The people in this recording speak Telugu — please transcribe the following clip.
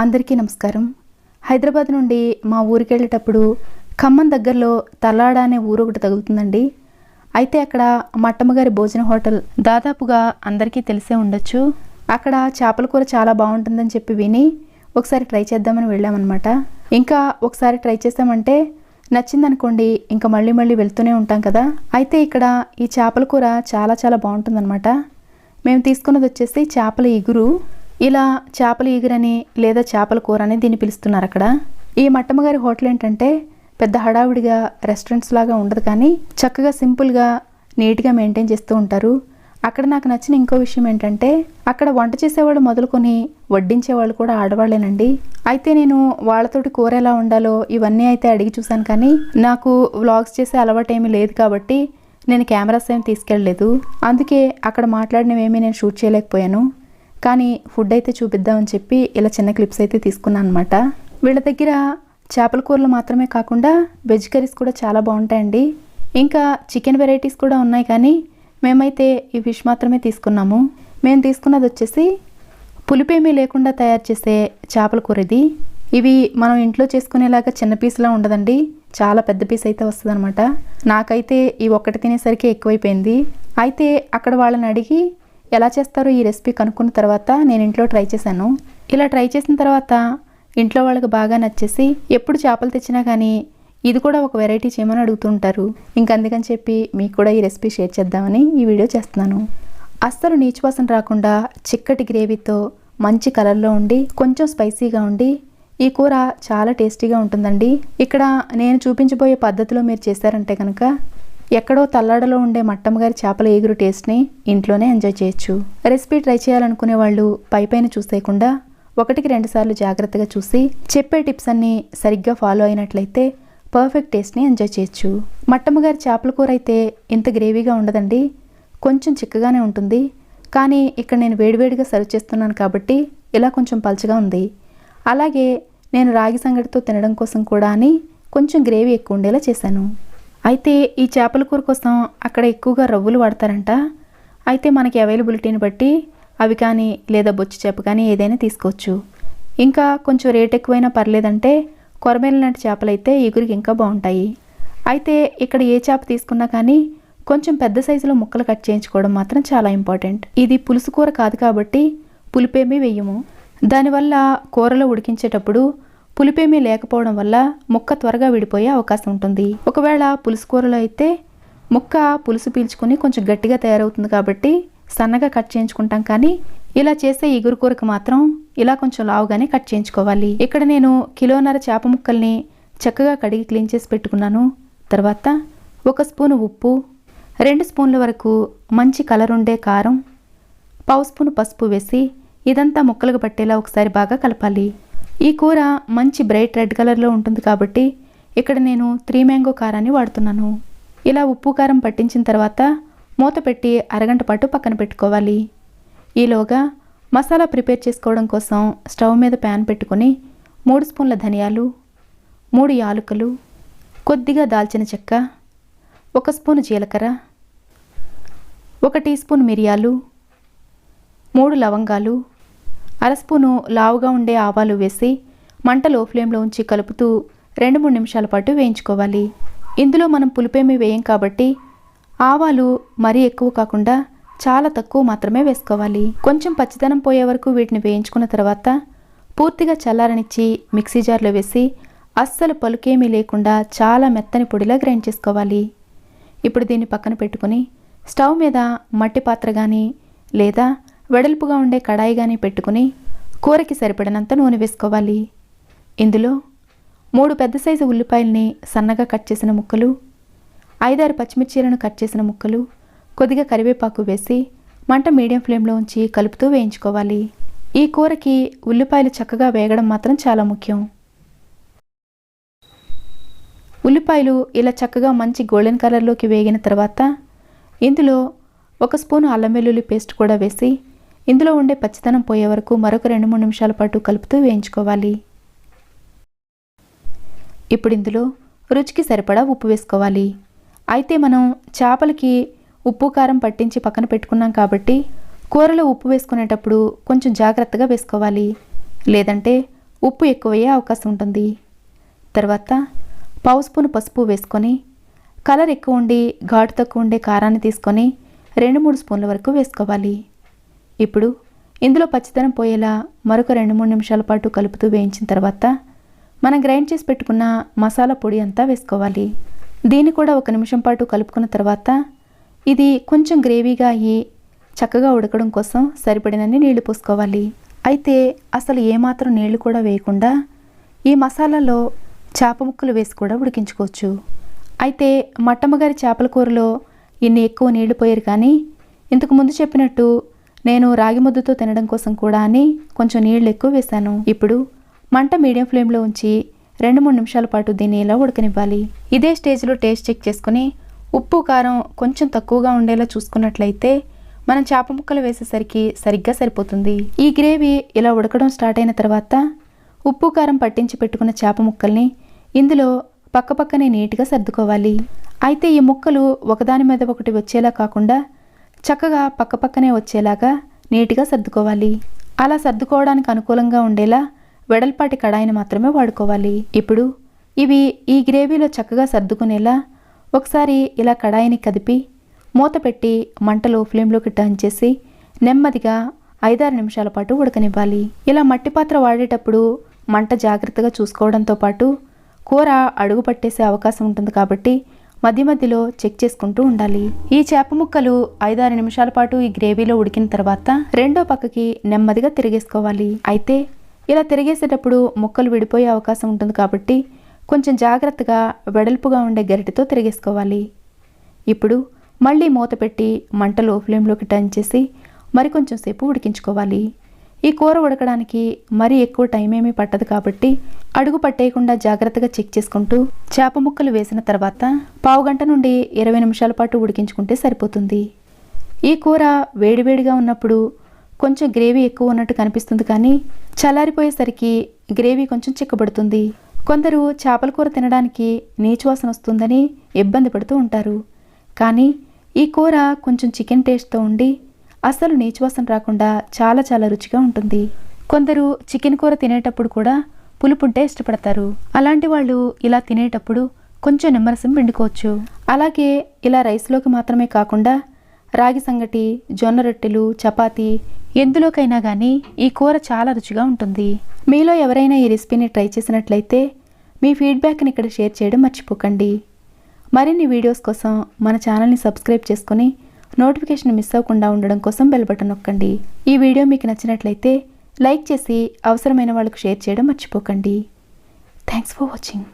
అందరికీ నమస్కారం. హైదరాబాద్ నుండి మా ఊరికి వెళ్ళేటప్పుడు ఖమ్మం దగ్గరలో తల్లాడ అనే ఊరు ఒకటి తగులుతుందండి. అయితే అక్కడ మట్టమ్మ గారి భోజన హోటల్ దాదాపుగా అందరికీ తెలిసే ఉండొచ్చు. అక్కడ చేపల కూర చాలా బాగుంటుందని చెప్పి విని ఒకసారి ట్రై చేద్దామని వెళ్ళామన్నమాట. ఇంకా ఒకసారి ట్రై చేసామంటే నచ్చిందనుకోండి ఇంకా మళ్ళీ మళ్ళీ వెళ్తూనే ఉంటాం కదా. అయితే ఇక్కడ ఈ చేపల కూర చాలా చాలా బాగుంటుందన్నమాట. మేము తీసుకున్నది వచ్చేసి చేపల ఇగురు. ఇలా చేపల ఈగురని లేదా చేపల కూర అని దీన్ని పిలుస్తున్నారు అక్కడ. ఈ మట్టమ్మ గారి హోటల్ ఏంటంటే పెద్ద హడావుడిగా రెస్టారెంట్స్ లాగా ఉండదు, కానీ చక్కగా సింపుల్గా నీట్గా మెయింటైన్ చేస్తూ ఉంటారు. అక్కడ నాకు నచ్చిన ఇంకో విషయం ఏంటంటే అక్కడ వంట చేసేవాళ్ళు మొదలుకొని వడ్డించేవాళ్ళు కూడా ఆడవాళ్ళేనండి. అయితే నేను వాళ్ళతోటి కూర ఎలా ఉండాలో ఇవన్నీ అయితే అడిగి చూశాను, కానీ నాకు వ్లాగ్స్ చేసే అలవాటు ఏమీ లేదు కాబట్టి నేను కెమెరాస్ ఏమి తీసుకెళ్ళలేదు. అందుకే అక్కడ మాట్లాడినవేమీ నేను షూట్ చేయలేకపోయాను. కానీ ఫుడ్ అయితే చూపిద్దామని చెప్పి ఇలా చిన్న క్లిప్స్ అయితే తీసుకున్నాను అనమాట. వీళ్ళ దగ్గర చేపల కూరలు మాత్రమే కాకుండా వెజ్ కర్రీస్ కూడా చాలా బాగుంటాయండి. ఇంకా చికెన్ వెరైటీస్ కూడా ఉన్నాయి, కానీ మేమైతే ఈ ఫిష్ మాత్రమే తీసుకున్నాము. మేము తీసుకున్నది వచ్చేసి పులిపేమీ లేకుండా తయారు చేసే చేపల కూర ఇది. ఇవి మనం ఇంట్లో చేసుకునేలాగా చిన్న పీసులా ఉండదండి, చాలా పెద్ద పీస్ అయితే వస్తుంది అనమాట. నాకైతే ఈ ఒక్కటి తినేసరికి ఎక్కువైపోయింది. అయితే అక్కడ వాళ్ళని అడిగి ఎలా చేస్తారో ఈ రెసిపీ కనుక్కున్న తర్వాత నేను ఇంట్లో ట్రై చేశాను. ఇలా ట్రై చేసిన తర్వాత ఇంట్లో వాళ్ళకి బాగా నచ్చేసి ఎప్పుడు చేపలు తెచ్చినా కానీ ఇది కూడా ఒక వెరైటీ చేయమని అడుగుతుంటారు. అందుకని చెప్పి మీకు కూడా ఈ రెసిపీ షేర్ చేద్దామని ఈ వీడియో చేస్తున్నాను. అస్సలు నీచువాసన రాకుండా చిక్కటి గ్రేవీతో మంచి కలర్లో ఉండి కొంచెం స్పైసీగా ఉండి ఈ కూర చాలా టేస్టీగా ఉంటుందండి. ఇక్కడ నేను చూపించబోయే పద్ధతిలో మీరు చేశారంటే కనుక ఎక్కడో తల్లాడలో ఉండే మట్టమ్మ గారి చేపల ఈగురు టేస్ట్ని ఇంట్లోనే ఎంజాయ్ చేయొచ్చు. రెసిపీ ట్రై చేయాలనుకునే వాళ్ళు పైపైన చూసేయకుండా 1-2 సార్లు జాగ్రత్తగా చూసి చెప్పే టిప్స్ అన్నీ సరిగ్గా ఫాలో అయినట్లయితే పర్ఫెక్ట్ టేస్ట్ని ఎంజాయ్ చేయొచ్చు. మట్టమ్మ గారి చేపల కూర అయితే ఇంత గ్రేవీగా ఉండదండి, కొంచెం చిక్కగానే ఉంటుంది. కానీ ఇక్కడ నేను వేడివేడిగా సర్వ్ చేస్తున్నాను కాబట్టి ఇలా కొంచెం పల్చగా ఉంది. అలాగే నేను రాగి సంగటితో తినడం కోసం కూడా అని కొంచెం గ్రేవీ ఎక్కువ ఉండేలా చేశాను. అయితే ఈ చేపల కూర కోసం అక్కడ ఎక్కువగా రవ్వులు వాడతారంట. అయితే మనకి అవైలబిలిటీని బట్టి అవి కానీ లేదా బొచ్చు చేప కానీ ఏదైనా తీసుకోవచ్చు. ఇంకా కొంచెం రేట్ ఎక్కువైనా పర్లేదంటే కొరమేల లాంటి చేపలు అయితే ఈగురికి ఇంకా బాగుంటాయి. అయితే ఇక్కడ ఏ చేప తీసుకున్నా కానీ కొంచెం పెద్ద సైజులో ముక్కలు కట్ చేయించుకోవడం మాత్రం చాలా ఇంపార్టెంట్. ఇది పులుసు కూర కాదు కాబట్టి పులుపేమీ వేయము. దానివల్ల కూరలో ఉడికించేటప్పుడు పులిపేమీ లేకపోవడం వల్ల ముక్క త్వరగా విడిపోయే అవకాశం ఉంటుంది. ఒకవేళ పులుసు కూరలో అయితే ముక్క పులుసు పీల్చుకుని కొంచెం గట్టిగా తయారవుతుంది కాబట్టి సన్నగా కట్ చేయించుకుంటాం, కానీ ఇలా చేసే ఇగురు కూరకు మాత్రం ఇలా కొంచెం లావుగానే కట్ చేయించుకోవాలి. ఇక్కడ నేను 1.5 కిలో చేప ముక్కల్ని చక్కగా కడిగి క్లీన్ చేసి పెట్టుకున్నాను. తర్వాత 1 స్పూను ఉప్పు, 2 స్పూన్ల వరకు మంచి కలర్ ఉండే కారం, 1/2 స్పూను పసుపు వేసి ఇదంతా ముక్కలకు పట్టేలా ఒకసారి బాగా కలపాలి. ఈ కూర మంచి బ్రైట్ రెడ్ కలర్లో ఉంటుంది కాబట్టి ఇక్కడ నేను 3 మ్యాంగో కారాన్ని వాడుతున్నాను. ఇలా ఉప్పు కారం పట్టించిన తర్వాత మూత పెట్టి అరగంట పాటు పక్కన పెట్టుకోవాలి. ఈలోగా మసాలా ప్రిపేర్ చేసుకోవడం కోసం స్టవ్ మీద ప్యాన్ పెట్టుకొని 3 స్పూన్ల ధనియాలు, 3 యాలకులు, కొద్దిగా దాల్చిన చెక్క, 1 స్పూను జీలకర్ర, 1 టీ స్పూన్ మిరియాలు, 3 లవంగాలు, 1/2 స్పూను లావుగా ఉండే ఆవాలు వేసి మంట లో ఫ్లేమ్లో ఉంచి కలుపుతూ 2-3 నిమిషాల పాటు వేయించుకోవాలి. ఇందులో మనం పులిపేమీ వేయం కాబట్టి ఆవాలు మరీ ఎక్కువ కాకుండా చాలా తక్కువ మాత్రమే వేసుకోవాలి. కొంచెం పచ్చిదనం పోయే వరకు వీటిని వేయించుకున్న తర్వాత పూర్తిగా చల్లారనిచ్చి మిక్సీ జార్లో వేసి అస్సలు పలుకేమీ లేకుండా చాలా మెత్తని పొడిలా గ్రైండ్ చేసుకోవాలి. ఇప్పుడు దీన్ని పక్కన పెట్టుకుని స్టవ్ మీద మట్టి పాత్ర కానీ లేదా వెడల్పుగా ఉండే కడాయి కానీ పెట్టుకుని కూరకి సరిపడినంత నూనె వేసుకోవాలి. ఇందులో 3 పెద్ద సైజు ఉల్లిపాయల్ని సన్నగా కట్ చేసిన ముక్కలు, 5-6 పచ్చిమిర్చీలను కట్ చేసిన ముక్కలు, కొద్దిగా కరివేపాకు వేసి మంట మీడియం ఫ్లేమ్లో ఉంచి కలుపుతూ వేయించుకోవాలి. ఈ కూరకి ఉల్లిపాయలు చక్కగా వేగడం మాత్రం చాలా ముఖ్యం. ఉల్లిపాయలు ఇలా చక్కగా మంచి గోల్డెన్ కలర్లోకి వేగిన తర్వాత ఇందులో 1 స్పూను అల్లం వెల్లుల్లి పేస్ట్ కూడా వేసి ఇందులో ఉండే పచ్చితనం పోయే వరకు మరొక 2-3 నిమిషాల పాటు కలుపుతూ వేయించుకోవాలి. ఇప్పుడు ఇందులో రుచికి సరిపడా ఉప్పు వేసుకోవాలి. అయితే మనం చేపలకి ఉప్పు కారం పట్టించి పక్కన పెట్టుకున్నాం కాబట్టి కూరలో ఉప్పు వేసుకునేటప్పుడు కొంచెం జాగ్రత్తగా వేసుకోవాలి. లేదంటే ఉప్పు ఎక్కువయ్యే అవకాశం ఉంటుంది. తర్వాత పావు స్పూను పసుపు వేసుకొని, కలర్ ఎక్కువ ఉండి ఘాటు తక్కువ ఉండే కారాన్ని తీసుకొని 2-3 స్పూన్ల వరకు వేసుకోవాలి. ఇప్పుడు ఇందులో పచ్చిదనం పోయేలా మరొక 2-3 నిమిషాల పాటు కలుపుతూ వేయించిన తర్వాత మనం గ్రైండ్ చేసి పెట్టుకున్న మసాలా పొడి అంతా వేసుకోవాలి. దీన్ని కూడా 1 నిమిషం పాటు కలుపుకున్న తర్వాత ఇది కొంచెం గ్రేవీగా అయ్యి చక్కగా ఉడకడం కోసం సరిపడినన్ని నీళ్లు పోసుకోవాలి. అయితే అసలు ఏమాత్రం నీళ్లు కూడా వేయకుండా ఈ మసాలాలో చేప ముక్కలు వేసి కూడా ఉడికించుకోవచ్చు. అయితే మట్టమ్మగారి చేపల కూరలో ఇన్ని ఎక్కువ నీళ్లు పోయారు, కానీ ఇంతకు ముందు చెప్పినట్టు నేను రాగి ముద్దతో తినడం కోసం కూడా అని కొంచెం నీళ్లు ఎక్కువ వేశాను. ఇప్పుడు మంట మీడియం ఫ్లేమ్లో ఉంచి 2-3 నిమిషాల పాటు దీన్ని ఇలా ఉడకనివ్వాలి. ఇదే స్టేజ్లో టేస్ట్ చెక్ చేసుకుని ఉప్పు కారం కొంచెం తక్కువగా ఉండేలా చూసుకున్నట్లయితే మనం చేప ముక్కలు వేసేసరికి సరిగ్గా సరిపోతుంది. ఈ గ్రేవీ ఇలా ఉడకడం స్టార్ట్ అయిన తర్వాత ఉప్పు కారం పట్టించి పెట్టుకున్న చేప ముక్కల్ని ఇందులో పక్కపక్కనే నీట్గా సర్దుకోవాలి. అయితే ఈ ముక్కలు ఒకదాని మీద ఒకటి వచ్చేలా కాకుండా చక్కగా పక్కపక్కనే వచ్చేలాగా నీట్గా సర్దుకోవాలి. అలా సర్దుకోవడానికి అనుకూలంగా ఉండేలా వెడల్పాటి కడాయిని మాత్రమే వాడుకోవాలి. ఇప్పుడు ఇవి ఈ గ్రేవీలో చక్కగా సర్దుకునేలా ఒకసారి ఇలా కడాయిని కదిపి మూత పెట్టి మంటలో ఫ్లేమ్లోకి టర్న్ చేసి నెమ్మదిగా 5-6 నిమిషాల పాటు ఉడకనివ్వాలి. ఇలా మట్టి పాత్ర వాడేటప్పుడు మంట జాగ్రత్తగా చూసుకోవడంతో పాటు కూర అడుగు పట్టేసే అవకాశం ఉంటుంది కాబట్టి మధ్య మధ్యలో చెక్ చేసుకుంటూ ఉండాలి. ఈ చేప ముక్కలు 5-6 నిమిషాల పాటు ఈ గ్రేవీలో ఉడికిన తర్వాత రెండో పక్కకి నెమ్మదిగా తిరిగేసుకోవాలి. అయితే ఇలా తిరిగేసేటప్పుడు ముక్కలు విడిపోయే అవకాశం ఉంటుంది కాబట్టి కొంచెం జాగ్రత్తగా వెడల్పుగా ఉండే గరిటెతో తిరిగేసుకోవాలి. ఇప్పుడు మళ్ళీ మూత పెట్టి మంటలో ఫ్లేమ్లోకి టర్న్ చేసి మరికొంచెం సేపు ఉడికించుకోవాలి. ఈ కూర ఉడకడానికి మరీ ఎక్కువ టైం ఏమీ పట్టదు కాబట్టి అడుగు పట్టేయకుండా జాగ్రత్తగా చెక్ చేసుకుంటూ చేప ముక్కలు వేసిన తర్వాత 15 గంట నుండి 20 నిమిషాల పాటు ఉడికించుకుంటే సరిపోతుంది. ఈ కూర వేడివేడిగా ఉన్నప్పుడు కొంచెం గ్రేవీ ఎక్కువ ఉన్నట్టు కనిపిస్తుంది, కానీ చల్లారిపోయేసరికి గ్రేవీ కొంచెం చిక్కబడుతుంది. కొందరు చేపల కూర తినడానికి నీచు వాసన వస్తుందని ఇబ్బంది పడుతూ ఉంటారు, కానీ ఈ కూర కొంచెం చికెన్ టేస్ట్తో ఉండి అస్సలు నీచు వాసన రాకుండా చాలా రుచిగా ఉంటుంది. కొందరు చికెన్ కూర తినేటప్పుడు కూడా పులుపుంటే ఇష్టపడతారు. అలాంటి వాళ్ళు ఇలా తినేటప్పుడు కొంచెం నిమ్మరసం పిండుకోవచ్చు. అలాగే ఇలా రైస్లోకి మాత్రమే కాకుండా రాగి సంగటి, జొన్న రొట్టెలు, చపాతీ ఎందులోకైనా కానీ ఈ కూర చాలా రుచిగా ఉంటుంది. మీలో ఎవరైనా ఈ రెసిపీని ట్రై చేసినట్లయితే మీ ఫీడ్బ్యాక్ని ఇక్కడ షేర్ చేయడం మర్చిపోకండి. మరిన్ని వీడియోస్ కోసం మన ఛానల్ని సబ్స్క్రైబ్ చేసుకుని నోటిఫికేషన్ మిస్ అవ్వకుండా ఉండడం కోసం బెల్ బటన్ నొక్కండి. ఈ వీడియో మీకు నచ్చినట్లయితే లైక్ చేసి అవసరమైన వాళ్ళకు షేర్ చేయడం మర్చిపోకండి. Thanks for watching.